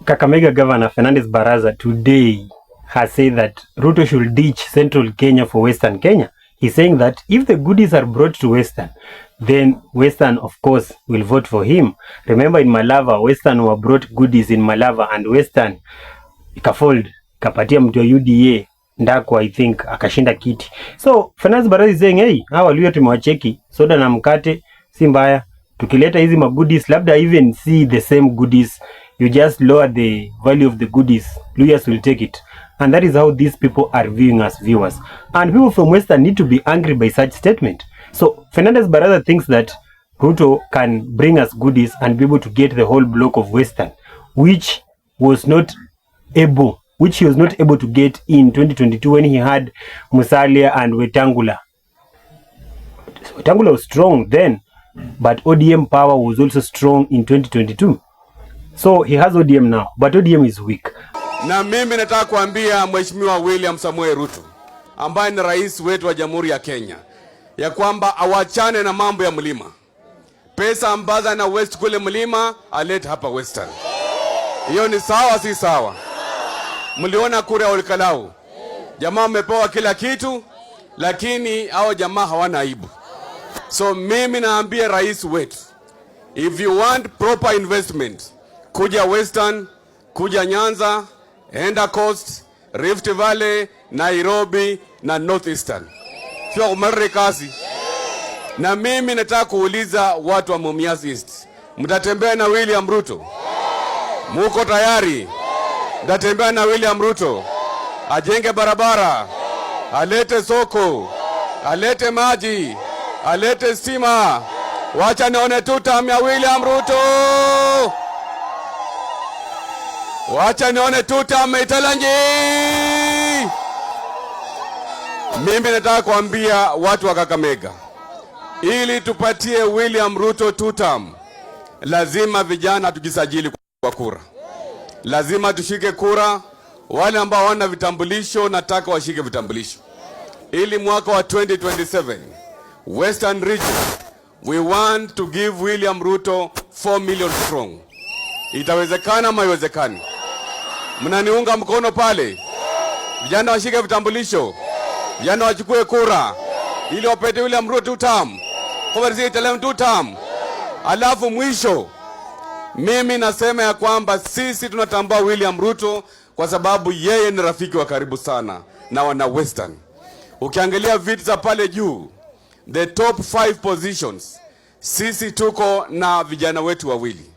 Kakamega Governor Fernandez Baraza today has said that Ruto should ditch Central Kenya for Western Kenya. He's saying that if the goodies are brought to Western, then Western, of course, will vote for him. Remember in Malava, Western were brought goodies in Malava and Western ikafold, kapatia mtu wa UDA Ndako, I think, akashinda kiti. So, Fernandez Baraza is saying, hey, hawa Waluhya tumewacheki, soda na mkate, si mbaya. Tukileta hizi magoodies, labda even see the same goodies. You just lower the value of the goodies. Luhyas will take it. And that is how these people are viewing us viewers. And people from Western need to be angry by such statement. So, Fernandez Baraza thinks that Ruto can bring us goodies and be able to get the whole block of Western, which he was not able to get in 2022 when he had Musalia and Wetangula. Wetangula was strong then, but ODM power was also strong in 2022. So he has ODM now, but ODM is weak. Na mimi nataka kuambia Mheshimiwa William Samoei Ruto, ambaye ni rais wetu wa Jamhuri ya Kenya, ya kwamba awachane na mambo ya mlima. Pesa ambazo na West kule mlima alete hapa Western. Hiyo ni sawa si sawa? Mliona kura ya Olkalau. Jamaa wamepewa kila kitu, lakini hao jamaa hawana aibu. So mimi naambia rais wetu, if you want proper investment, kuja Western, kuja Nyanza, enda Coast, Rift Valley, Nairobi na Northeastern. Sio kumarre kazi. Na mimi nataka kuuliza watu wa Mumias East, mtatembea na William Ruto? Muko tayari? Mtatembea na William Ruto? Ajenge barabara, alete soko, alete maji, alete stima. Wacha nione tutam ya William Ruto. Wacha nione tutam Italanji. Mimi nataka kuambia watu wa Kakamega, ili tupatie William Ruto tutam, lazima vijana tujisajili kwa kura. Lazima tushike kura. Wale ambao wana vitambulisho nataka washike vitambulisho. Ili mwaka wa 2027 Western Region, we want to give William Ruto 4 million strong. Itawezekana ama haiwezekani? Mnaniunga mkono pale? Vijana washike vitambulisho. Vijana wachukue kura ili wapete William Ruto tutam. Kubarisi italem tutam. Alafu mwisho, mimi nasema ya kwamba sisi tunatambua William Ruto kwa sababu yeye ni rafiki wa karibu sana na wana Western. Ukiangalia viti za pale juu, the top 5 positions, sisi tuko na vijana wetu wawili.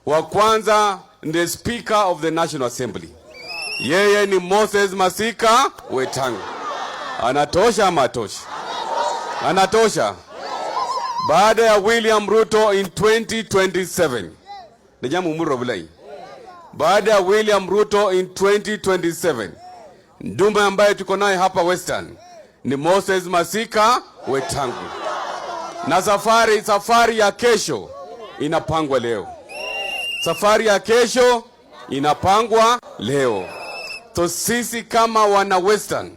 Wa kwanza ndiye Speaker of the National Assembly. Yeye ni Moses Masika Wetangula. Anatosha ama atosha? Anatosha. Baada ya William Ruto in 2027. Nijamu umuro bulai. Baada ya William Ruto in 2027. Ndume ambaye tuko naye hapa Western ni Moses Masika Wetangula. Na safari ya kesho inapangwa leo. Safari ya kesho inapangwa leo. So sisi kama wana Western,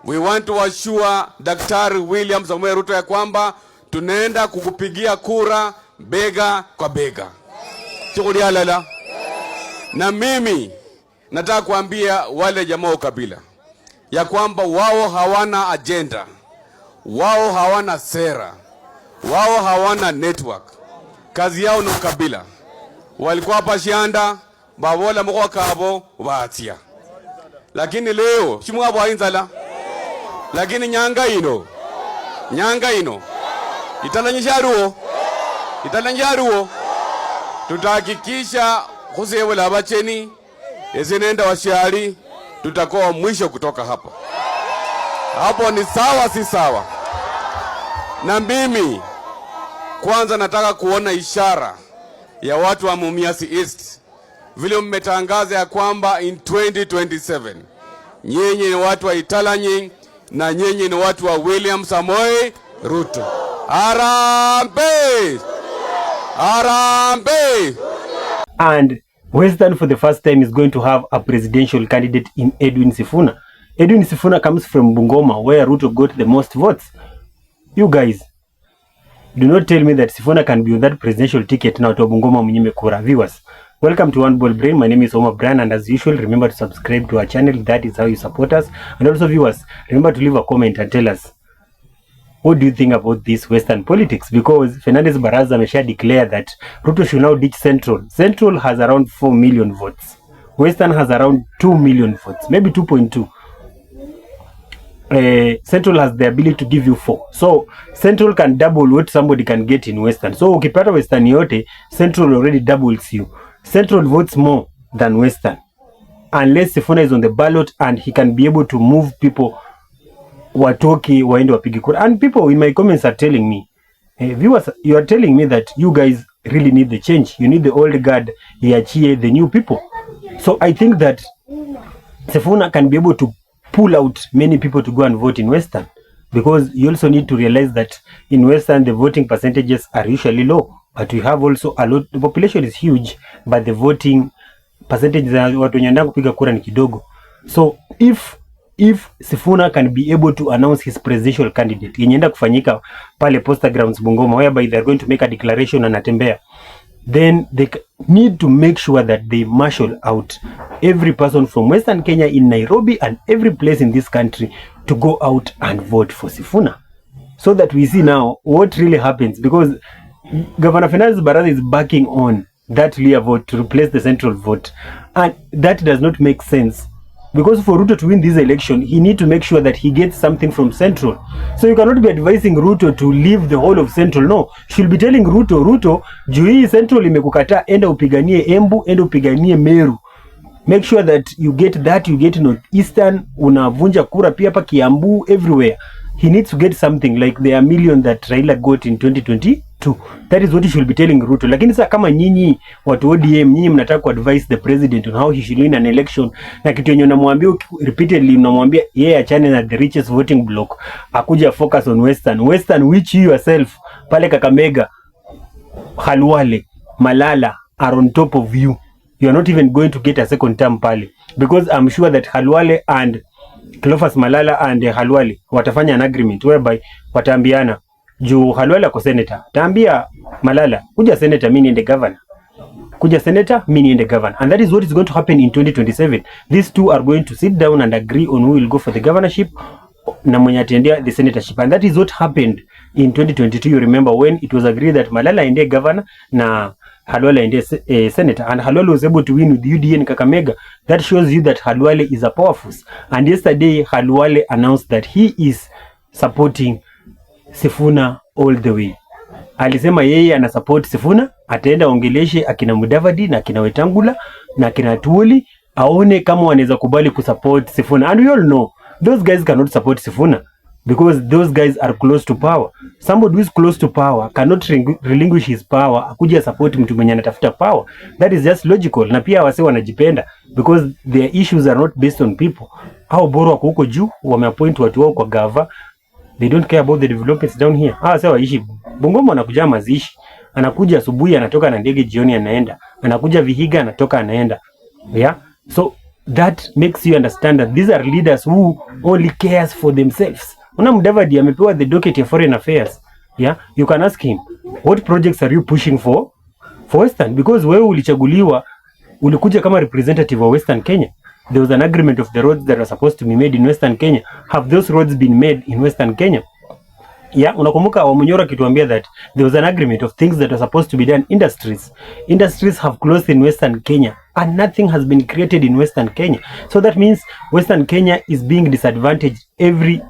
we want to assure Daktari William Samoei Ruto ya kwamba tunaenda kukupigia kura bega kwa bega. Chukuli halala. Na mimi nataka kuambia wale jamaa wa kabila ya kwamba wao hawana agenda, wao hawana sera, wao hawana network. Kazi yao ni ukabila. Walikuwa hapa Shianda, babola mko kabo waatia. Lakini leo chimwa bwa inzala. Lakini nyanga ino italanyaruo tutahakikisha kusewe la bacheni ezenenda washari tutakuwa mwisho kutoka hapa. Hapo ni sawa si sawa? Na mimi kwanza nataka kuona ishara ya watu wa Mumias East vile mmetangaza ya kwamba in 2027 nyinyi ni watu wa Italanyi na nyinyi ni watu wa William Samoei Ruto. Arambe! Arambe! And Western for the first time is going to have a presidential candidate in Edwin Sifuna. Edwin Sifuna comes from Bungoma, where Ruto got the most votes. You guys, do not tell me that Sifuna can be on that presidential ticket now to Bungoma mnyime kura. Viewers, Welcome to One Ball Brain. My name is Omar Brian, and as usual, remember to subscribe to our channel. That is how you support us. And also viewers, remember to leave a comment and tell us, what do you think about this Western politics? Because Fernandez Baraza amesha declare that Ruto should now ditch Central. Central has around 4 million votes. Western has around 2 million votes, maybe 2.2. Central has the ability to give you 4. So Central can double what somebody can get in Western. So ukipata Western yote, Central already doubles you. Central votes more than Western. Unless Sifuna is on the ballot and he can be able to move people watoki waende wapige kura. And people in my comments are telling me, viewers, you are telling me that you guys really need the change. You need the old guard, iachie the new people. So I think that Sifuna can be able to pull out many people to go and vote in Western, because you also need to realize that in Western the voting percentages are usually low, but we have also a lot, the population is huge, but the voting percentages watu wenye wanataka kupiga kura ni kidogo. So if Sifuna can be able to announce his presidential candidate yenye enda kufanyika pale Posta Grounds Bungoma, whereby they are going to make a declaration anatembea, then they need to make sure that they marshal out every person from Western Kenya in Nairobi and every place in this country to go out and vote for Sifuna, so that we see now what really happens, because Governor Fernandez Baraza is backing on that Leah vote to replace the Central vote, and that does not make sense. Because for Ruto to win this election, he need to make sure that he gets something from Central. So you cannot be advising Ruto to leave the whole of Central. No, she'll be telling Ruto, juu hii Central imekukataa, enda upiganie Embu, enda upiganie Meru. Make sure that you get that, you get Northeastern, unavunja kura pia hapa Kiambu, everywhere. He needs to get something like the million that Raila got in 2022. That is what he should be telling Ruto. Lakini sasa kama nyinyi watu ODM, nyinyi mnataka ku advise the president on how he should win an election, na kitu yenye unamwambia repeatedly, unamwambia yeye achane na the richest voting block, akuja focus on Western which you yourself pale Kakamega, Khalwale, Malala are on top of you. You are not even going to get a second term pale, because I'm sure that Khalwale and Cleophas Malala and Khalwale watafanya an agreement whereby wataambiana, juu Khalwale ako senator, taambia Malala, kuja senator mimi niende governor, kuja senator mimi niende governor. And that is what is going to happen in 2027. These two are going to sit down and agree on who will go for the governorship na mwenye atendea the senatorship. And that is what happened in 2022. You remember when it was agreed that Malala ende governor na Khalwale ende senator, and Khalwale was able to win with UDA in Kakamega. That shows you that Khalwale is a power force. And yesterday Khalwale announced that he is supporting Sifuna all the way. Alisema yeye ana support Sifuna, ataenda ongeleshe akina Mudavadi na akina Wetangula na akina Tuoli, aone kama wanaweza kubali kusupport Sifuna. And we all know those guys cannot support Sifuna, because those guys are close to power. Somebody who is close to power cannot relinquish his power akuja support mtu mwenye anatafuta power. That is just logical. Na pia wase wanajipenda, because their issues are not based on people. Hao bora wako huko juu, wameappoint watu wao kwa gava. They don't care about the developments down here. Sasa waishi Bungoma, anakuja mazishi, anakuja asubuhi, anatoka na ndege jioni anaenda, anakuja Vihiga, anatoka anaenda. Yeah, so that makes you understand that these are leaders who only cares for themselves. Una Mudavadi amepewa the docket ya foreign affairs. Yeah, you can ask him, what projects are you pushing for Western? Because wewe ulichaguliwa, ulikuja kama representative of Western Kenya. There was an agreement of the roads that are supposed to be made in Western Kenya. Have those roads been made in Western Kenya? Yeah, unakumbuka Wamunyoro kituambia that there was an agreement of things that are supposed to be done. Industries have closed in Western Kenya, and nothing has been created in Western Kenya. So that means Western Kenya is being disadvantaged every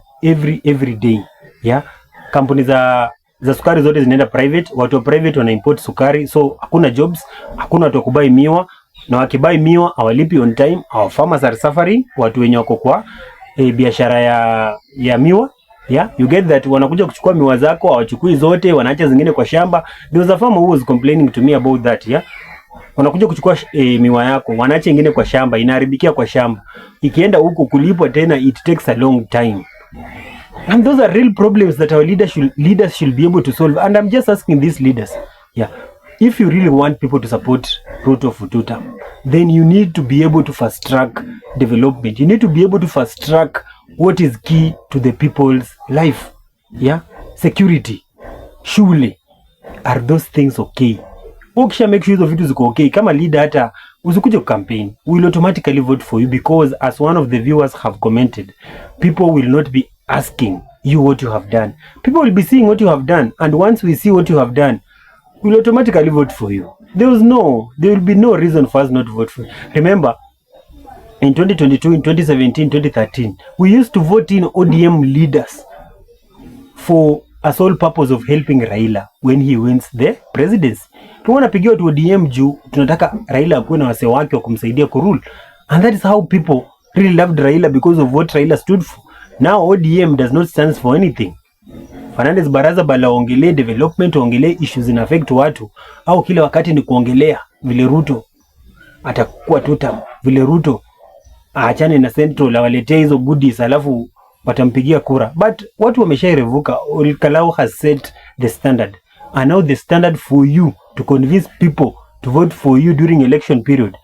day. Yeah, kampuni za sukari zote zinaenda private, watu wa private wana import sukari, so hakuna jobs, hakuna watu kubai miwa, na wakibai miwa hawalipi on time. Our farmers are suffering, watu wenye wako kwa biashara ya miwa. Yeah, you get that. Wanakuja kuchukua miwa zako, hawachukui zote, wanaacha zingine kwa shamba. There was a farmer who was complaining to me about that. Yeah, wanakuja kuchukua miwa yako, wanaacha ingine kwa shamba, inaharibikia kwa shamba, ikienda huko kulipwa tena, it takes a long time. And those are real problems that our leaders should be able to solve. And I'm just asking these leaders, yeah, if you really want people to support Ruto for 2 terms, then you need to be able to fast track development. You need to be able to fast track what is key to the people's life. Yeah, security, shule, are those things okay? Ukisha make sure hizo vitu ziko okay, kama leader hata usikuje campaign, we will automatically vote for you, because as one of the viewers have commented, people will not be asking you what you have done. People will be seeing what you have done, and once we see what you have done, we will automatically vote for you. There will be no reason for us not to vote for you. Remember, in 2022, in 2017, 2013, we used to vote in ODM leaders for a sole purpose of helping Raila when he wins the presidency. Tunapigia watu ODM juu tunataka Raila akuwe na wase wake wa kumsaidia kurule. And that is how people really loved Raila, because of what Raila stood for. Now ODM does not stand for anything. Fernandez Baraza bala ongelee development, ongelee issues in affect watu, au kila wakati ni kuongelea vile Ruto atakuwa tutam, vile Ruto aachane na Central, awaletea hizo goodies alafu watampigia kura. But watu wameshairevuka. Olkalau has set the standard, and now the standard for you to convince people to vote for you during election period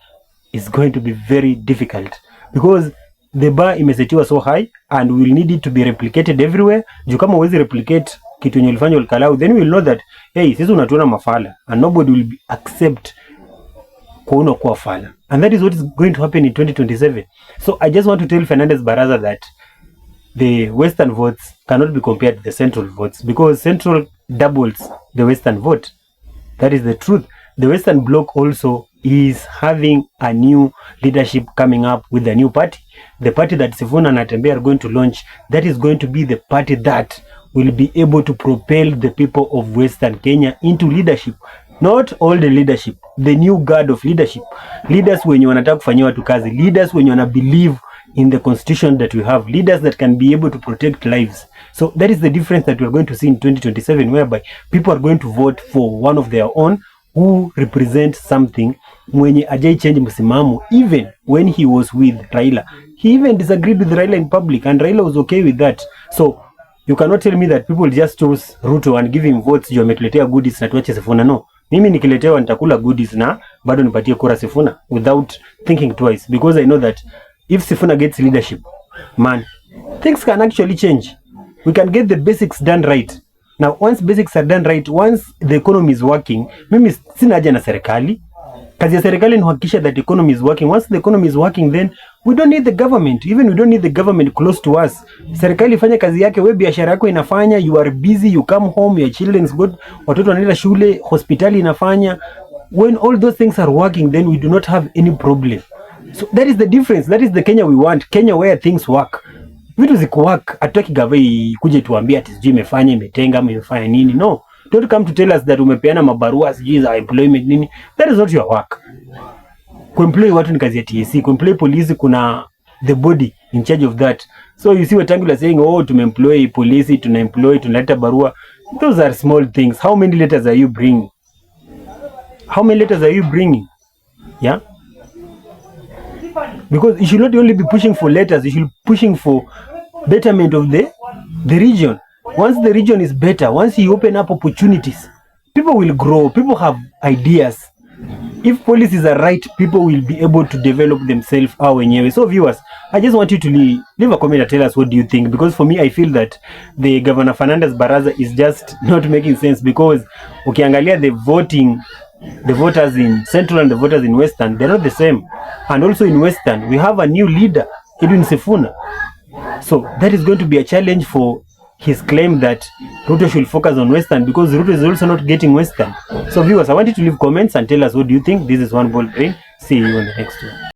is going to be very difficult, because the bar imesetiwa so high and we will need it to be replicated everywhere. Juu kama huwezi replicate kitu yenye ulifanya Olkalau, then we will know that hey, sisi unatuona mafala, and nobody will accept kuona kuwa fala. And that is what is going to happen in 2027. So I just want to tell Fernandez Baraza that the Western votes cannot be compared to the Central votes, because Central doubles the Western vote. That is the truth. The Western bloc also is having a new leadership coming up with a new party. The party that Sifuna and Natembeya are going to launch, that is going to be the party that will be able to propel the people of Western Kenya into leadership. Not all the leadership, the new guard of leadership. Leaders wenye wanataka kufanyia watu kazi, leaders wenye wana believe in the constitution that we have, leaders that can be able to protect lives. So that is the difference that we are going to see in 2027, whereby people are going to vote for one of their own who represents something mwenye ajai change msimamo. Even when he was with Raila, he even disagreed with Raila in public, and Raila was okay with that. So you cannot tell me that people just chose Ruto and give him votes juu ametuletea goodies na tuache Sifuna. No, mimi nikiletewa nitakula goodies na bado nipatie kura Sifuna without thinking twice, because I know that if Sifuna gets leadership, man, things can actually change. We can get the basics done right. Now, once basics are done right, once the economy is working, mimi sina haja na serikali. Kazi ya serikali ni kuhakikisha that the economy is working. Once the economy is working, then we don't need the government. Even we don't need the government close to us. Serikali ifanye kazi yake, wewe biashara yako inafanya, you are busy, you come home, your children's good, watoto wanaenda shule, hospitali inafanya. When all those things are working, then we do not have any problem. So that is the difference. That is the Kenya we want. Kenya where things work. Vitu ziko work. Hatutaki gavai kuje tuambie ati sijui imefanya, imetenga, ama imefanya nini. No. Don't come to tell us that umepeana mabarua sijui za employment nini. That is not your work. Kuemploy watu ni kazi ya TSC. Kuemploy polisi kuna the body in charge of that. So you see Wetangula saying, oh, tumeemploy polisi, tunaemploy, tunaleta barua. Those are small things. How many letters are you bringing? How many letters are you bringing? Yeah? Because you should not only be pushing for letters, you should be pushing for betterment of the region. Once the region is better, once you open up opportunities, people will grow, people have ideas. If policies are right, people will be able to develop themselves wenyewe. So viewers, I just want you to leave a comment and tell us what do you think, because for me I feel that the Governor Fernandez Baraza is just not making sense, because ukiangalia the voters in Central and the voters in Western, they're not the same. And also in Western, we have a new leader, Edwin Sifuna. So that is going to be a challenge for his claim that Ruto should focus on Western, because Ruto is also not getting Western. So viewers, I want you to leave comments and tell us what do you think. This is One Ball Brain. See you on the next one.